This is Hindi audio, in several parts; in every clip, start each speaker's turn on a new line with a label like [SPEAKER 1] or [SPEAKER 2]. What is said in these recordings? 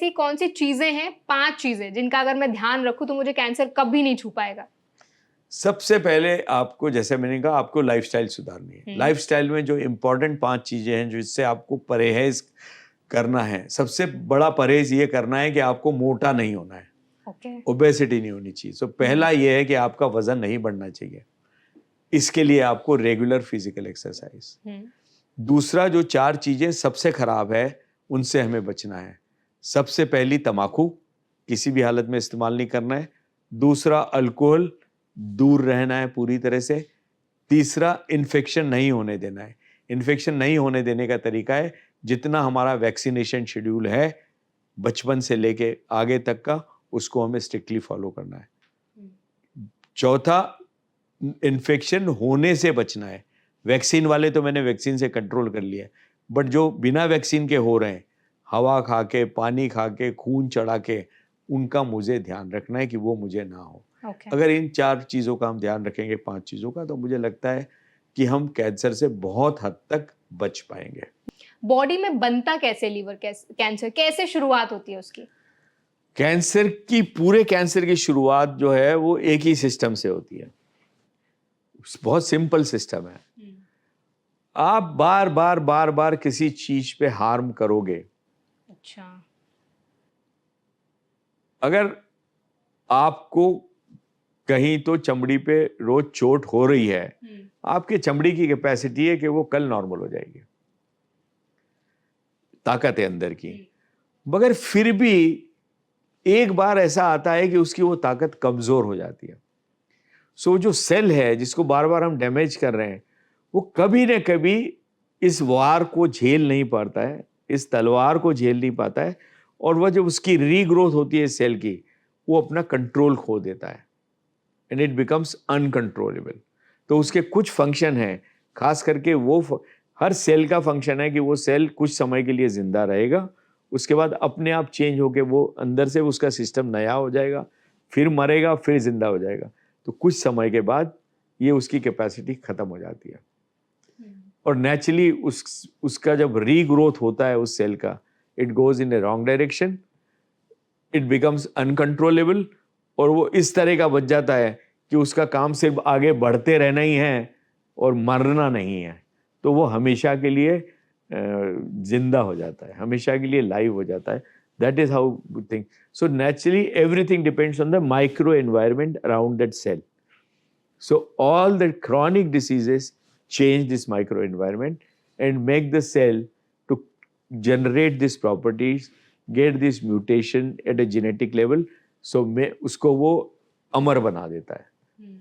[SPEAKER 1] ऐसी कौन सी चीजें हैं, 5 चीजें जिनका अगर मैं ध्यान रखूं तो मुझे कैंसर कभी नहीं छू पाएगा?
[SPEAKER 2] सबसे पहले आपको, जैसे मैंने कहा, आपको लाइफस्टाइल सुधारनी है। लाइफस्टाइल में जो इम्पोर्टेंट 5 चीजें हैं जिससे आपको परहेज करना है, सबसे बड़ा परहेज ये करना है कि आपको मोटा नहीं होना है, ओबेसिटी नहीं होनी चाहिए। तो पहला ये है कि आपका वजन नहीं बढ़ना चाहिए। इसके लिए आपको रेगुलर फिजिकल एक्सरसाइज। दूसरा, जो 4 चीजें सबसे खराब है उनसे हमें बचना है। सबसे पहली, तम्बाकू किसी भी हालत में इस्तेमाल नहीं करना है। दूसरा, अल्कोहल दूर रहना है पूरी तरह से। तीसरा, इन्फेक्शन नहीं होने देना है। इन्फेक्शन नहीं होने देने का तरीका है, जितना हमारा वैक्सीनेशन शेड्यूल है बचपन से लेके आगे तक का, उसको हमें स्ट्रिक्टली फॉलो करना है। चौथा, इन्फेक्शन होने से बचना है। वैक्सीन वाले तो मैंने वैक्सीन से कंट्रोल कर लिया है, बट जो बिना वैक्सीन के हो रहे हैं, हवा खा के, पानी खा के, खून चढ़ा के, उनका मुझे ध्यान रखना है कि वो मुझे ना हो। अगर इन 4 चीज़ों का हम ध्यान रखेंगे, 5 चीज़ों का, तो मुझे लगता है कि हम कैंसर से बहुत हद तक बच पाएंगे।
[SPEAKER 1] बॉडी में बनता कैसे लीवर कैंसर, कैसे शुरुआत होती है उसकी?
[SPEAKER 2] कैंसर की, पूरे कैंसर की शुरुआत जो है वो एक ही सिस्टम से होती है। बहुत सिंपल सिस्टम है। आप बार बार बार बार किसी चीज पे हार्म करोगे।
[SPEAKER 1] अच्छा।
[SPEAKER 2] अगर आपको कहीं तो चमड़ी पे रोज चोट हो रही है, आपके चमड़ी की कैपेसिटी है कि वो कल नॉर्मल हो जाएगी, ताकत है अंदर की। मगर फिर भी एक बार ऐसा आता है कि उसकी वो ताकत कमजोर हो जाती है। सो जो सेल है जिसको बार बार हम डैमेज कर रहे हैं, वो कभी न कभी इस वार को झेल नहीं पाता है, इस तलवार को झेल नहीं पाता है, और वह जब उसकी रीग्रोथ होती है सेल की, वो अपना कंट्रोल खो देता है एंड इट बिकम्स अनकंट्रोलेबल। तो उसके कुछ फंक्शन हैं, खास करके वो हर सेल का फंक्शन है कि वो सेल कुछ समय के लिए जिंदा रहेगा, उसके बाद अपने आप चेंज होके वो अंदर से उसका सिस्टम नया हो जाएगा, फिर मरेगा, फिर जिंदा हो जाएगा। तो कुछ समय के बाद ये उसकी कैपेसिटी खत्म हो जाती है। और नेचुरली उसका जब रीग्रोथ होता है उस सेल का, it goes in A wrong direction, it becomes uncontrollable, और वो इस तरह का बच जाता है कि उसका काम सिर्फ आगे बढ़ते रहना ही है और मरना नहीं है। तो वो हमेशा के लिए जिंदा हो जाता है, हमेशा के लिए लाइव हो जाता है। That is how thing. So naturally everything depends on the micro environment around that cell. So all the chronic diseases change this microenvironment and make the cell to generate these properties, get this mutation at a genetic level. So उसको वो अमर बना देता है।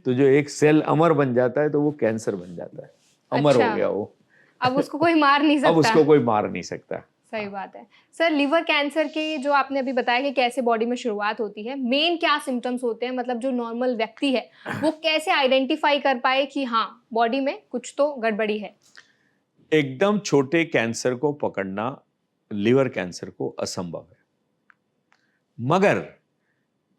[SPEAKER 2] तो जो एक सेल अमर बन जाता है तो वो कैंसर बन जाता है। अमर हो गया वो।
[SPEAKER 1] अब उसको कोई मार नहीं सकता।
[SPEAKER 2] अब उसको कोई मार नहीं सकता।
[SPEAKER 1] सही बात है। सर, लिवर कैंसर की जो आपने अभी बताया कि कैसे बॉडी में शुरुआत होती है, मेन क्या सिम्टम्स होते हैं, मतलब जो नॉर्मल व्यक्ति है वो कैसे आइडेंटिफाई कर पाए कि हाँ, बॉडी में कुछ तो गड़बड़ी है?
[SPEAKER 2] एकदम छोटे कैंसर को पकड़ना लिवर कैंसर को असंभव है, मगर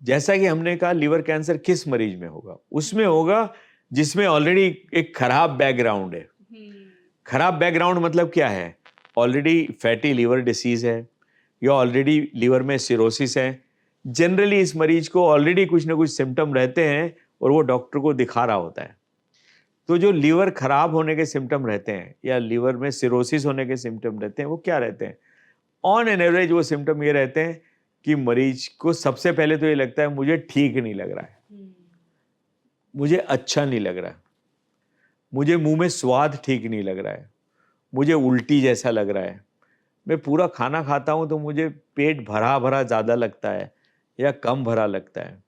[SPEAKER 2] जैसा कि हमने कहा, लिवर कैंसर किस मरीज में होगा? उसमें होगा जिसमें ऑलरेडी एक खराब बैकग्राउंड है। खराब बैकग्राउंड मतलब क्या है? ऑलरेडी फैटी लिवर डिसीज है, या ऑलरेडी लिवर में सिरोसिस है। जनरली इस मरीज को ऑलरेडी कुछ ना कुछ सिम्टम रहते हैं और वो डॉक्टर को दिखा रहा होता है। तो जो लिवर खराब होने के सिम्टम रहते हैं या लिवर में सिरोसिस होने के सिम्टम रहते हैं, वो क्या रहते हैं? ऑन एन एवरेज वो सिम्टम ये रहते हैं कि मरीज को सबसे पहले तो ये लगता है मुझे ठीक नहीं लग रहा है, मुझे अच्छा नहीं लग रहा है, मुझे मुंह में स्वाद ठीक नहीं लग रहा है, मुझे उल्टी जैसा लग रहा है, मैं पूरा खाना खाता हूं तो मुझे पेट भरा भरा ज़्यादा लगता है या कम भरा लगता है,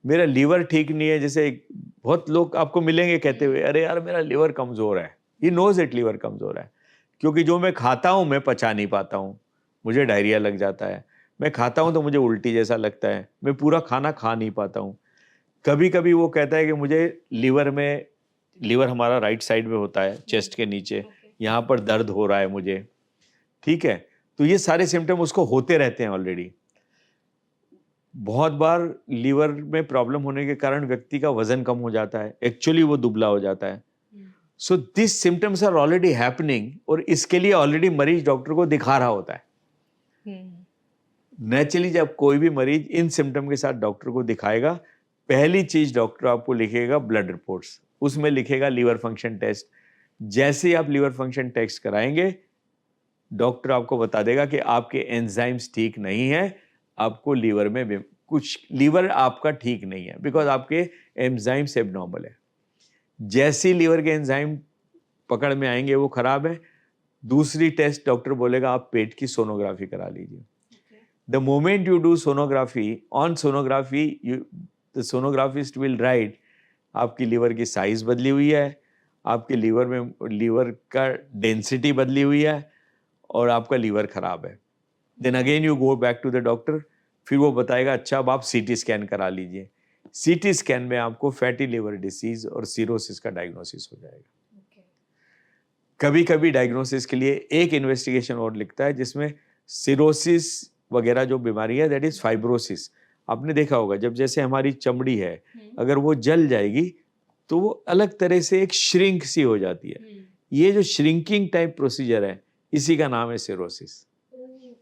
[SPEAKER 2] मेरा लीवर ठीक नहीं है। जैसे बहुत लोग आपको मिलेंगे कहते हुए, अरे यार मेरा लीवर कमज़ोर है। ही नोज इट लीवर कमज़ोर है, क्योंकि जो मैं खाता हूँ मैं पचा नहीं पाता हूँ, मुझे डायरिया लग जाता है, मैं खाता हूँ तो मुझे उल्टी जैसा लगता है, मैं पूरा खाना खा नहीं पाता हूँ। कभी कभी वो कहता है कि मुझे लीवर हमारा राइट साइड में होता है, चेस्ट के नीचे, यहाँ पर दर्द हो रहा है मुझे। ठीक है, तो ये सारे सिम्टम उसको होते रहते हैं ऑलरेडी। बहुत बार लीवर में प्रॉब्लम होने के कारण व्यक्ति का वजन कम हो जाता है, एक्चुअली वो दुबला हो जाता है। So this symptoms are already happening, और इसके लिए ऑलरेडी मरीज डॉक्टर को दिखा रहा होता है। नेचुरली जब कोई भी मरीज इन सिम्टम के साथ डॉक्टर को दिखाएगा, पहली चीज डॉक्टर आपको लिखेगा ब्लड रिपोर्ट्स, उसमें लिखेगा लीवर फंक्शन टेस्ट। जैसे ही आप लीवर फंक्शन टेस्ट कराएंगे, डॉक्टर आपको बता देगा कि आपके एंजाइम्स ठीक नहीं है, आपको लीवर में कुछ, लीवर आपका ठीक नहीं है बिकॉज आपके एंजाइम्स एबनॉर्मल है। जैसे ही लीवर के एंजाइम पकड़ में आएंगे वो खराब है, दूसरी टेस्ट डॉक्टर बोलेगा आप पेट की सोनोग्राफी करा लीजिए। The moment you do sonography, on sonography, the sonographist will write आपकी लीवर की साइज बदली हुई है, आपके लीवर में लीवर का डेंसिटी बदली हुई है और आपका लीवर खराब है। Then again you go back to the doctor, फिर वो बताएगा अच्छा अब आप सीटी स्कैन करा लीजिए। सीटी स्कैन में आपको फैटी लिवर डिसीज और सीरोसिस का डायग्नोसिस हो जाएगा। कभी कभी डायग्नोसिस के लिए एक इन्वेस्टिगेशन और लिखता है जिसमें सिरोसिस वगैरह जो बीमारी है, दैट इज फाइब्रोसिस। आपने देखा होगा जब जैसे हमारी चमड़ी है, अगर वो जल जाएगी तो वो अलग तरह से एक श्रिंक सी हो जाती है। ये जो श्रिंकिंग टाइप प्रोसीजर है, इसी का नाम है सिरोसिस।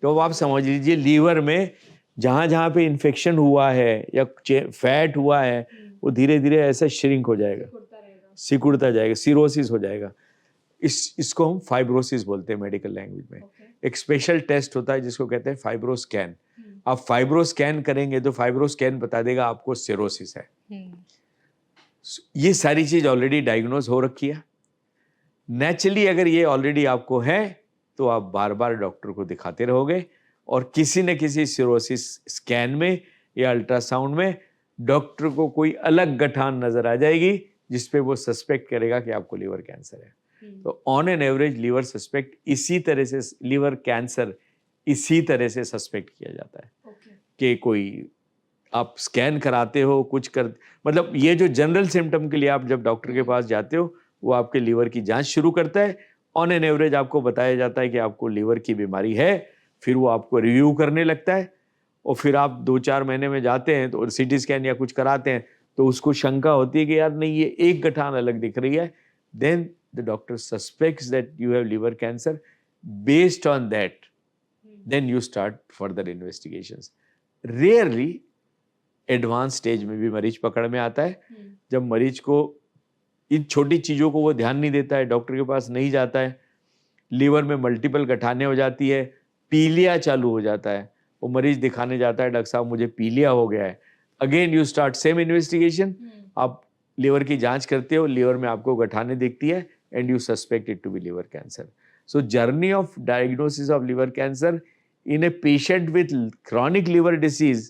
[SPEAKER 2] तो अब आप समझ लीजिए लीवर में जहां जहां पे इन्फेक्शन हुआ है या फैट हुआ है, वो धीरे धीरे ऐसा श्रिंक हो जाएगा, सिकुड़ता जाएगा, सिरोसिस हो जाएगा। इसको हम फाइब्रोसिस बोलते हैं मेडिकल लैंग्वेज में। एक स्पेशल टेस्ट होता है जिसको कहते हैं फाइब्रोस्कैन। आप फाइब्रोस्कैन करेंगे तो फाइब्रोस्कैन बता देगा आपको सिरोसिस है। ये सारी चीज ऑलरेडी डायग्नोज हो रखी है। नेचुरली अगर ये ऑलरेडी आपको है तो आप बार बार डॉक्टर को दिखाते रहोगे और किसी न किसी सिरोसिस स्कैन में या अल्ट्रासाउंड में डॉक्टर को कोई अलग गठान नजर आ जाएगी जिसपे वो सस्पेक्ट करेगा कि आपको लीवर कैंसर है। तो on an average liver suspect इसी तरह से, लीवर कैंसर इसी तरह से सस्पेक्ट किया जाता है कि कोई आप स्कैन कराते हो, कुछ कर, मतलब ये जो जनरल सिम्टम के लिए आप जब डॉक्टर के पास जाते हो वो आपके लीवर की जांच शुरू करता है। ऑन एन एवरेज आपको बताया जाता है कि आपको लीवर की बीमारी है, फिर वो आपको रिव्यू करने लगता है और फिर आप 2-4 महीने में जाते हैं तो सीटी स्कैन या कुछ कराते हैं तो उसको शंका होती है कि यार नहीं ये एक गठान अलग दिख रही है। Then the doctor suspects that you have liver cancer. Based on that, then you start further investigations. Rarely advanced stage में भी मरीज पकड़ में आता है। जब मरीज को इन छोटी चीजों को वो ध्यान नहीं देता है, डॉक्टर के पास नहीं जाता है, लीवर में मल्टीपल गठाने हो जाती है, पीलिया चालू हो जाता है, वो मरीज दिखाने जाता है डॉक्टर साहब मुझे पीलिया हो गया है। Again you start same investigation, आप लीवर की जांच करते हो, लीवर में आपको गठाने दिखती है and you suspect it to be liver cancer. So journey of diagnosis of liver cancer in a patient with chronic liver disease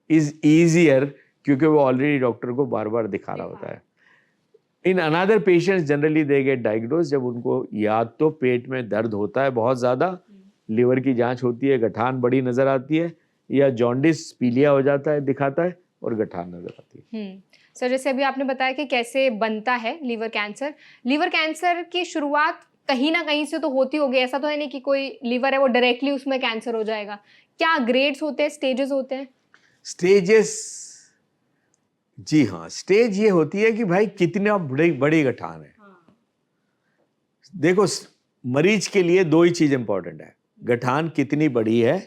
[SPEAKER 2] is easier क्योंकि वो already डॉक्टर को बार बार दिखा रहा होता है। In another patients generally they get diagnosed जब उनको या तो पेट में दर्द होता है बहुत ज़्यादा, लीवर की जांच होती है, गठान बड़ी नज़र आती है, या जॉन्डिस पीलिया हो जाता है, दिखाता है और गठान नज़र आती है।
[SPEAKER 1] सर जैसे अभी आपने बताया कि कैसे बनता है लीवर कैंसर। लीवर कैंसर की शुरुआत कहीं ना कहीं से तो होती होगी, ऐसा तो है नहीं कि कोई लीवर है वो डायरेक्टली उसमें कैंसर हो जाएगा। क्या ग्रेड्स होते हैं, स्टेजेस होते हैं?
[SPEAKER 2] स्टेजेस, जी हाँ, स्टेज ये होती है कि भाई कितना बड़ी गठान है। देखो मरीज के लिए 2 ही चीज इंपॉर्टेंट है, गठान कितनी बड़ी है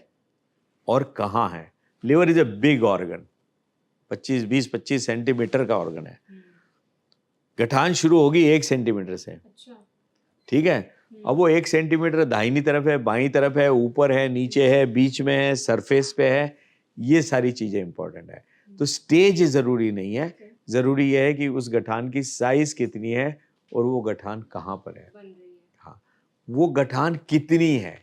[SPEAKER 2] और कहाँ है। Liver is a big organ, 20-25 centimetre का ऑर्गन है। गठान शुरू होगी 1 सेंटीमीटर से। ठीक है, अब वो 1 सेंटीमीटर दाहिनी तरफ है, बाईं तरफ है, ऊपर है, नीचे है, बीच में है, सरफेस पे है, ये सारी चीजें इंपॉर्टेंट है। तो स्टेज जरूरी नहीं है, जरूरी यह है कि उस गठान की साइज कितनी है और वो गठान कहाँ पर है। हाँ, वो गठान कितनी है,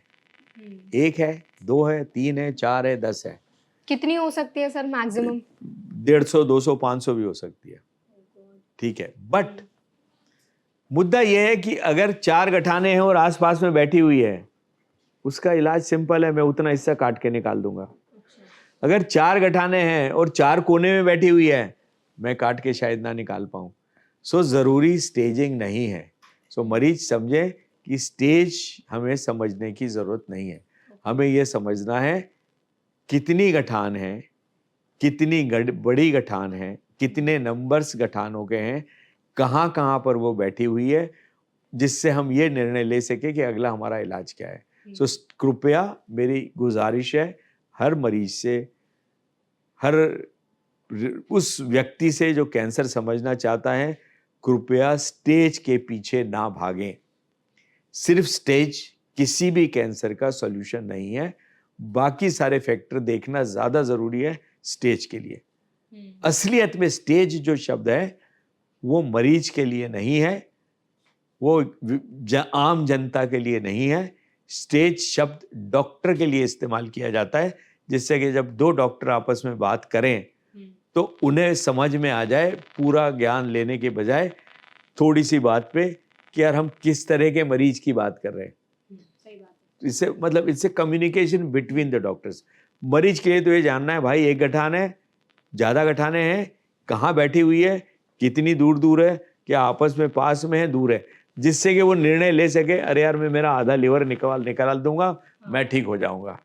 [SPEAKER 2] 1 है, 2 है, 3 है, 4 है, 10 है।
[SPEAKER 1] कितनी हो सकती है सर मैक्सिमम?
[SPEAKER 2] 150, 200, 500 भी हो सकती है। ठीक है, बट मुद्दा यह है कि अगर 4 गठाने हैं और आसपास में बैठी हुई है, उसका इलाज सिंपल है, मैं उतना हिस्सा काट के निकाल दूंगा। अगर 4 गठाने हैं और 4 कोने में बैठी हुई है, मैं काट के शायद ना निकाल पाऊं। सो जरूरी स्टेजिंग नहीं है। सो मरीज समझे कि स्टेज हमें समझने की जरूरत नहीं है, हमें यह समझना है कितनी गठान है, कितनी बड़ी गठान है, कितने नंबर्स गठानों के हैं, कहाँ कहाँ पर वो बैठी हुई है, जिससे हम ये निर्णय ले सके कि अगला हमारा इलाज क्या है। सो कृपया मेरी गुजारिश है, हर मरीज से, हर उस व्यक्ति से जो कैंसर समझना चाहता है, कृपया स्टेज के पीछे ना भागें। सिर्फ स्टेज किसी भी कैंसर का सॉल्यूशन नहीं है, बाकी सारे फैक्टर देखना ज्यादा जरूरी है स्टेज के लिए। असलियत में स्टेज जो शब्द है वो मरीज के लिए नहीं है, वो आम जनता के लिए नहीं है। स्टेज शब्द डॉक्टर के लिए इस्तेमाल किया जाता है, जिससे कि जब दो डॉक्टर आपस में बात करें तो उन्हें समझ में आ जाए, पूरा ज्ञान लेने के बजाय थोड़ी सी बात पे कि यार हम किस तरह के मरीज की बात कर रहे हैं।
[SPEAKER 1] सही बात है।
[SPEAKER 2] इससे मतलब इससे कम्युनिकेशन बिटवीन द डॉक्टर्स। मरीज के लिए तो ये जानना है भाई एक गठान है, ज़्यादा गठाने हैं, कहाँ बैठी हुई है, कितनी दूर दूर है, क्या आपस में पास में है, दूर है, जिससे कि वो निर्णय ले सके, अरे यार मैं मेरा आधा लीवर निकाल दूंगा, मैं ठीक हो जाऊंगा।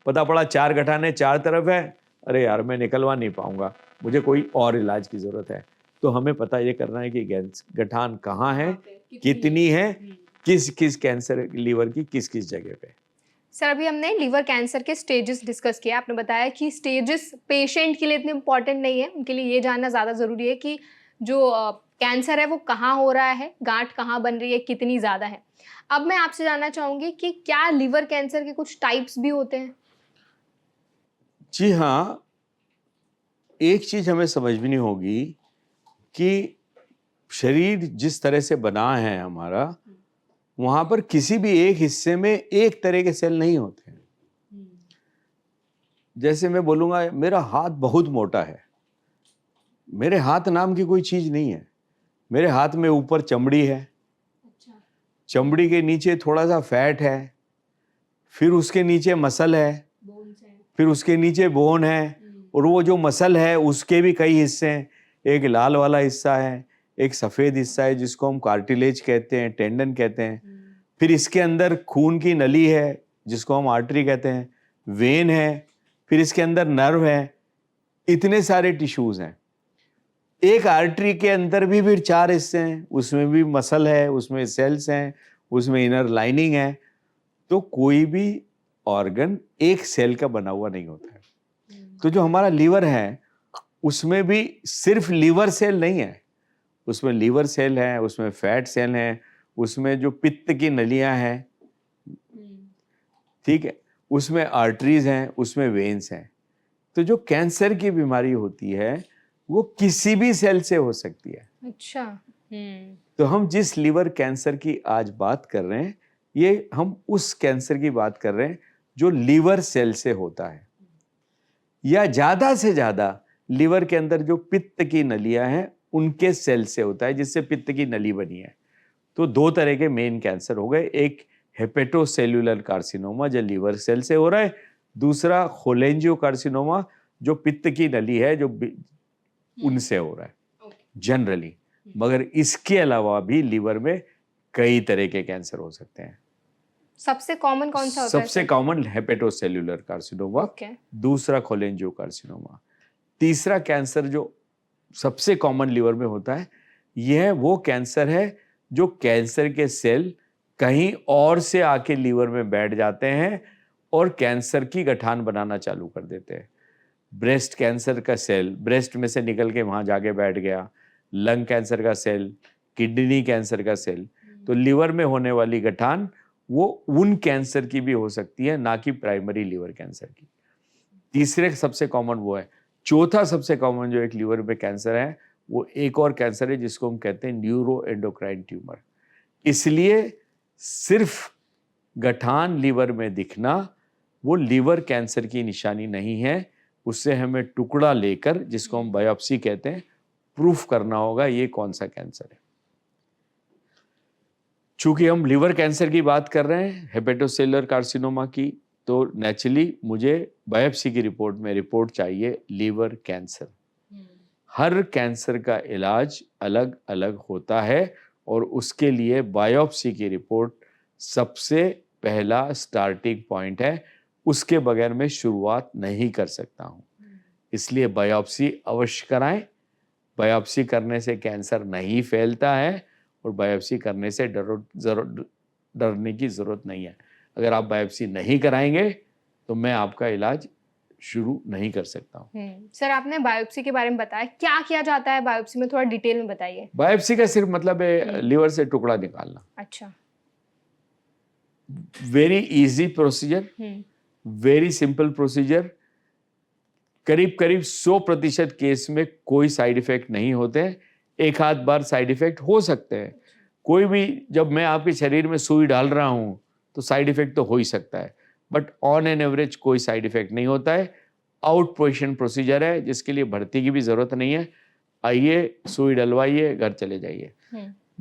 [SPEAKER 2] पता पड़ा 4 गठाने 4 तरफ है, अरे यार मैं निकलवा नहीं पाऊंगा, मुझे कोई और इलाज की जरूरत है। तो हमें पता ये करना है कि गठान कहाँ है, कितनी है, किस किस कैंसर लीवर की किस किस जगह पे।
[SPEAKER 1] सर अभी हमने लीवर कैंसर के स्टेजेस डिस्कस किया। आपने बताया कि स्टेजेस पेशेंट के लिए इतने इम्पॉर्टेंट नहीं है, उनके लिए ये जानना ज़्यादा ज़रूरी है कि जो कैंसर है वो कहाँ हो रहा है, गांठ कहाँ बन रही है, कितनी ज़्यादा है। अब मैं आपसे जानना चाहूँगी कि क्या लीवर कैंसर के कुछ टाइप्स भी होते हैं?
[SPEAKER 2] जी हाँ, एक चीज हमें समझनी होगी कि शरीर जिस तरह से बना है हमारा, वहां पर किसी भी एक हिस्से में एक तरह के सेल नहीं होते हैं। जैसे मैं बोलूंगा मेरा हाथ बहुत मोटा है, मेरे हाथ नाम की कोई चीज नहीं है। मेरे हाथ में ऊपर चमड़ी है,
[SPEAKER 1] अच्छा।
[SPEAKER 2] चमड़ी के नीचे थोड़ा सा फैट है, फिर उसके नीचे मसल है, फिर उसके नीचे बोन है, और वो जो मसल है उसके भी कई हिस्से हैं। एक लाल वाला हिस्सा है, एक सफेद हिस्सा है जिसको हम कार्टिलेज कहते हैं, टेंडन कहते हैं। फिर इसके अंदर खून की नली है जिसको हम आर्टरी कहते हैं, वेन है, फिर इसके अंदर नर्व है, इतने सारे टिश्यूज हैं। एक आर्टरी के अंदर भी फिर 4 हिस्से हैं, उसमें भी मसल है, उसमें सेल्स हैं, उसमें इनर लाइनिंग है। तो कोई भी ऑर्गन एक सेल का बना हुआ नहीं होता है। तो जो हमारा लीवर है उसमें भी सिर्फ लीवर सेल नहीं है, उसमें लीवर सेल है, उसमें फैट सेल है, उसमें जो पित्त की नलियां हैं, ठीक है, उसमें आर्टरीज हैं, उसमें वेन्स हैं। तो जो कैंसर की बीमारी होती है वो किसी भी सेल से हो सकती है।
[SPEAKER 1] अच्छा।
[SPEAKER 2] तो हम जिस लीवर कैंसर की आज बात कर रहे हैं, ये हम उस कैंसर की बात कर रहे हैं जो लीवर सेल से होता है, या ज्यादा से ज्यादा लीवर के अंदर जो पित्त की नलियां हैं उनके सेल से होता है, जिससे पित्त की नली बनी है। तो 2 तरह के मेन कैंसर हो गए, एक हेपेटोसेल्युलर कार्सिनोमा जो लीवर सेल से हो रहा है, दूसरा खोलेंजियो कार्सिनोमा जो पित्त की नली है जो उनसे हो रहा है जनरली। मगर इसके अलावा भी लीवर में कई तरह के कैंसर हो सकते हैं।
[SPEAKER 1] सबसे कॉमन कौन सा होता है?
[SPEAKER 2] सबसे कॉमन हेपेटोसेल्युलर कार्सिनोमा, दूसरा खोलेंजियो कार्सिनोमा, तीसरा कैंसर जो सबसे कॉमन लीवर में होता है, यह वो कैंसर है जो कैंसर के सेल कहीं और से आके लीवर में बैठ जाते हैं और कैंसर की गठान बनाना चालू कर देते हैं। ब्रेस्ट कैंसर का सेल ब्रेस्ट में से निकल के वहां जाके बैठ गया, लंग कैंसर का सेल, किडनी कैंसर का सेल। तो लीवर में होने वाली गठान वो उन कैंसर की भी हो सकती है, ना कि प्राइमरी लीवर कैंसर की। तीसरे सबसे कॉमन वो है। चौथा सबसे कॉमन जो एक लीवर में कैंसर है वो एक और कैंसर है जिसको हम कहते हैं न्यूरो एंडोक्राइन ट्यूमर। इसलिए सिर्फ गठान लीवर में दिखना वो लीवर कैंसर की निशानी नहीं है, उससे हमें टुकड़ा लेकर, जिसको हम बायोप्सी कहते हैं, प्रूफ करना होगा ये कौन सा कैंसर है। चूंकि हम लीवर कैंसर की बात कर रहे हैं, हेपेटोसेलुलर कार्सिनोमा की, तो नेचुरली मुझे बायोप्सी की रिपोर्ट में रिपोर्ट चाहिए लीवर कैंसर। हर कैंसर का इलाज अलग अलग होता है और उसके लिए बायोप्सी की रिपोर्ट सबसे पहला स्टार्टिंग पॉइंट है, उसके बगैर मैं शुरुआत नहीं कर सकता हूं। इसलिए बायोप्सी अवश्य कराएं। बायोप्सी करने से कैंसर नहीं फैलता है और बायोप्सी करने से डरने की जरूरत नहीं है। अगर आप बायोप्सी नहीं कराएंगे तो मैं आपका इलाज शुरू नहीं कर सकता हूँ।
[SPEAKER 1] सर आपने बायोप्सी के बारे में बताया, क्या किया जाता है बायोप्सी में, थोड़ा डिटेल में बताइए।
[SPEAKER 2] बायोप्सी का सिर्फ मतलब है लीवर से टुकड़ा निकालना।
[SPEAKER 1] अच्छा।
[SPEAKER 2] Very easy procedure, very simple procedure. करीब करीब 100% केस में कोई साइड इफेक्ट नहीं होते हैं। एक आध बार साइड इफेक्ट हो सकते हैं। कोई भी, जब मैं आपके शरीर में सुई डाल रहा हूं तो साइड इफेक्ट तो हो ही सकता है, बट ऑन एन एवरेज कोई साइड इफेक्ट नहीं होता है। आउट पेशेंट प्रोसीजर है जिसके लिए भर्ती की भी जरूरत नहीं है। आइए, सुई डलवाइए, घर चले जाइए,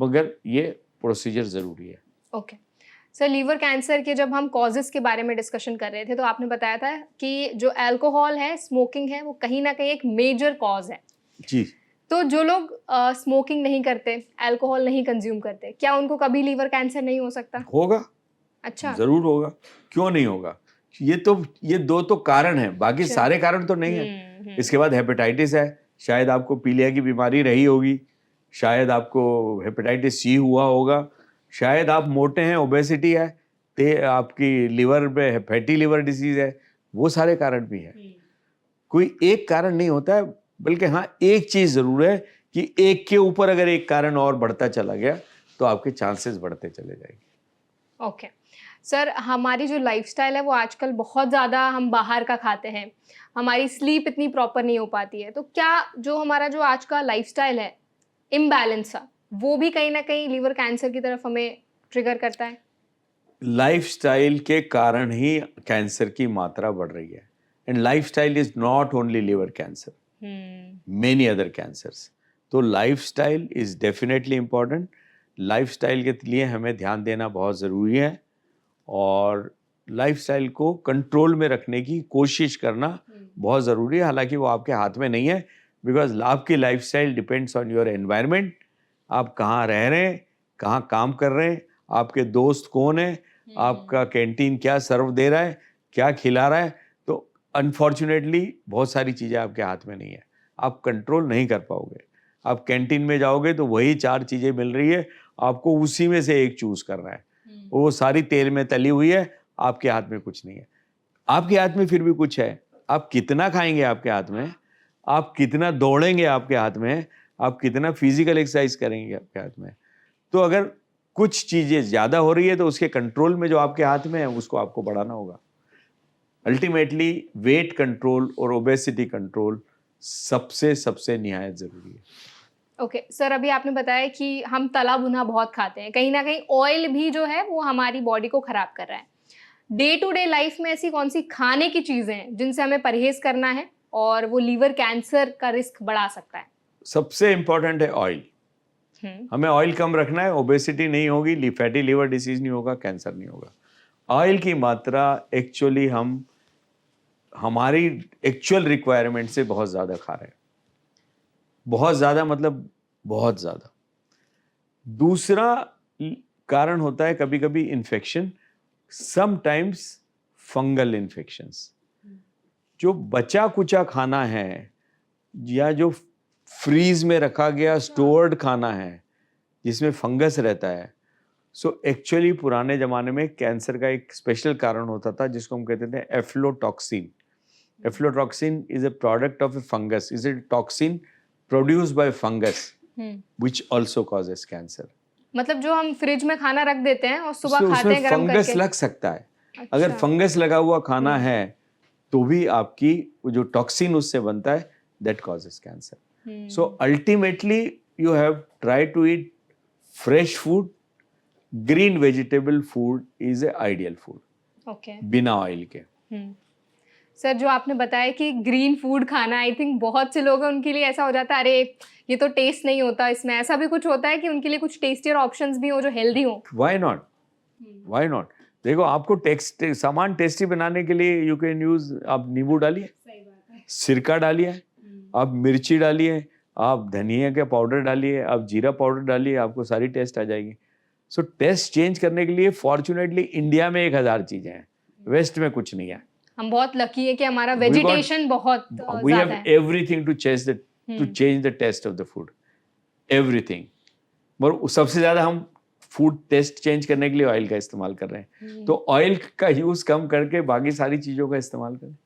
[SPEAKER 2] मगर ये प्रोसीजर जरूरी है।
[SPEAKER 1] ओके सर, लीवर कैंसर के जब हम कॉजेस के बारे में डिस्कशन कर रहे थे तो आपने बताया था कि जो अल्कोहल है, स्मोकिंग है, वो कहीं ना कहीं एक मेजर कॉज है
[SPEAKER 2] जी।
[SPEAKER 1] तो जो लोग स्मोकिंग नहीं करते, अल्कोहल नहीं कंज्यूम करते, क्या उनको कभी लीवर कैंसर नहीं हो सकता?
[SPEAKER 2] होगा।
[SPEAKER 1] अच्छा।
[SPEAKER 2] जरूर होगा, क्यों नहीं होगा। ये दो तो कारण हैं, बाकी
[SPEAKER 1] अच्छा।
[SPEAKER 2] सारे कारण तो नहीं है। इसके बाद हेपेटाइटिस है, शायद आपको पीलिया की बीमारी रही होगी, शायद आपको हेपेटाइटिस सी हुआ होगा, शायद आप मोटे हैं, ओबेसिटी है, आपकी लिवर में फैटी लिवर डिसीज है, वो सारे कारण भी है। कोई एक कारण नहीं होता है, बल्कि हाँ एक चीज जरूर है कि एक के ऊपर अगर एक कारण और बढ़ता चला गया तो आपके चांसेस बढ़ते चले जाएंगे।
[SPEAKER 1] ओके सर, हमारी जो लाइफस्टाइल है वो आजकल बहुत ज़्यादा हम बाहर का खाते हैं, हमारी स्लीप इतनी प्रॉपर नहीं हो पाती है, तो क्या जो हमारा जो आज का लाइफस्टाइल है इम्बैलेंस सा, वो भी कहीं ना कहीं लीवर कैंसर की तरफ हमें ट्रिगर करता है?
[SPEAKER 2] लाइफस्टाइल के कारण ही कैंसर की मात्रा बढ़ रही है। And lifestyle is not only liver cancer, many other cancers. तो lifestyle is definitely important. Lifestyle के लिए हमें ध्यान देना बहुत ज़रूरी है और लाइफस्टाइल को कंट्रोल में रखने की कोशिश करना बहुत ज़रूरी है। हालांकि वो आपके हाथ में नहीं है, बिकॉज आपकी lifestyle depends on your environment. आप कहाँ रह रहे हैं, कहाँ काम कर रहे हैं, आपके दोस्त कौन है, आपका कैंटीन क्या सर्व दे रहा है, क्या खिला रहा है। तो अनफॉर्चुनेटली बहुत सारी चीज़ें आपके हाथ में नहीं है, आप कंट्रोल नहीं कर पाओगे। आप कैंटीन में जाओगे तो वही 4 चीज़ें मिल रही है, आपको उसी में से एक चूज करना है, और वो सारी तेल में तली हुई है, आपके हाथ में कुछ नहीं है। आपके हाथ में फिर भी कुछ है, आप कितना खाएंगे आपके हाथ में, आप कितना दौड़ेंगे आपके हाथ में, आप कितना फिजिकल एक्सरसाइज करेंगे आपके हाथ में। तो अगर कुछ चीजें ज्यादा हो रही है तो उसके कंट्रोल में जो आपके हाथ में है उसको आपको बढ़ाना होगा। अल्टीमेटली वेट कंट्रोल और ओबेसिटी कंट्रोल सबसे निहायत जरूरी है।
[SPEAKER 1] ओके सर, अभी आपने बताया कि हम तला भुना बहुत खाते हैं, कहीं ना कहीं ऑयल भी जो है वो हमारी बॉडी को खराब कर रहा है। डे टू डे लाइफ में ऐसी कौन सी खाने की चीजें हैं जिनसे हमें परहेज करना है और वो लीवर कैंसर का रिस्क बढ़ा सकता है?
[SPEAKER 2] सबसे इंपॉर्टेंट है ऑयल। हमें ऑयल कम रखना है, ओबेसिटी नहीं होगी, फैटी लिवर डिसीज नहीं होगा, कैंसर नहीं होगा। ऑयल की मात्रा एक्चुअली हम हमारी एक्चुअल रिक्वायरमेंट से बहुत ज़्यादा खा रहे हैं, बहुत ज़्यादा मतलब बहुत ज़्यादा। दूसरा कारण होता है कभी कभी इन्फेक्शन, समटाइम्स फंगल इन्फेक्शंस। जो बचा कुचा खाना है या जो फ्रीज में रखा गया स्टोर्ड खाना है जिसमें फंगस रहता है, सो एक्चुअली पुराने ज़माने में कैंसर का एक स्पेशल कारण होता था जिसको हम कहते थे aflatoxin. Aflatoxin is a product of a fungus, is a toxin produced by fungus which also causes cancer.
[SPEAKER 1] मतलब जो हम फ्रिज में खाना रख देते हैं और सुबह खाते
[SPEAKER 2] उसमें
[SPEAKER 1] हैं गरम
[SPEAKER 2] फंगस
[SPEAKER 1] करके।
[SPEAKER 2] लग सकता है।
[SPEAKER 1] अच्छा।
[SPEAKER 2] अगर फंगस लगा हुआ खाना है तो भी आपकी जो टॉक्सिन उससे बनता है, that causes cancer. So ultimately you have try to eat fresh food, green vegetable food is a ideal food,
[SPEAKER 1] okay,
[SPEAKER 2] बिना ऑयल के।
[SPEAKER 1] सर जो आपने बताया कि ग्रीन फूड खाना, आई थिंक बहुत से लोग हैं उनके लिए ऐसा हो जाता है, अरे ये तो टेस्ट नहीं होता इसमें। ऐसा भी कुछ होता है कि उनके लिए कुछ टेस्टियर ऑप्शंस भी हो जो हेल्दी हो?
[SPEAKER 2] Why not, why not. देखो, आपको सामान टेस्टी बनाने के लिए यू कैन यूज, आप नींबू डालिए, सिरका डालिए, आप मिर्ची डालिए, आप धनिया का पाउडर डालिए, आप जीरा पाउडर डालिए, आपको सारी टेस्ट आ जाएगी। सो टेस्ट चेंज करने के लिए फॉर्चुनेटली इंडिया में 1000 चीजें हैं, वेस्ट में कुछ नहीं है।
[SPEAKER 1] हम बहुत लकी है कि हमारा वेजिटेशन बहुत
[SPEAKER 2] we have
[SPEAKER 1] ज्यादा है।
[SPEAKER 2] everything to change the taste of the food, everything। मगर सबसे ज्यादा हम फूड टेस्ट चेंज करने के लिए ऑयल का इस्तेमाल कर रहे हैं, तो ऑयल का यूज कम करके बाकी सारी चीजों का इस्तेमाल करें।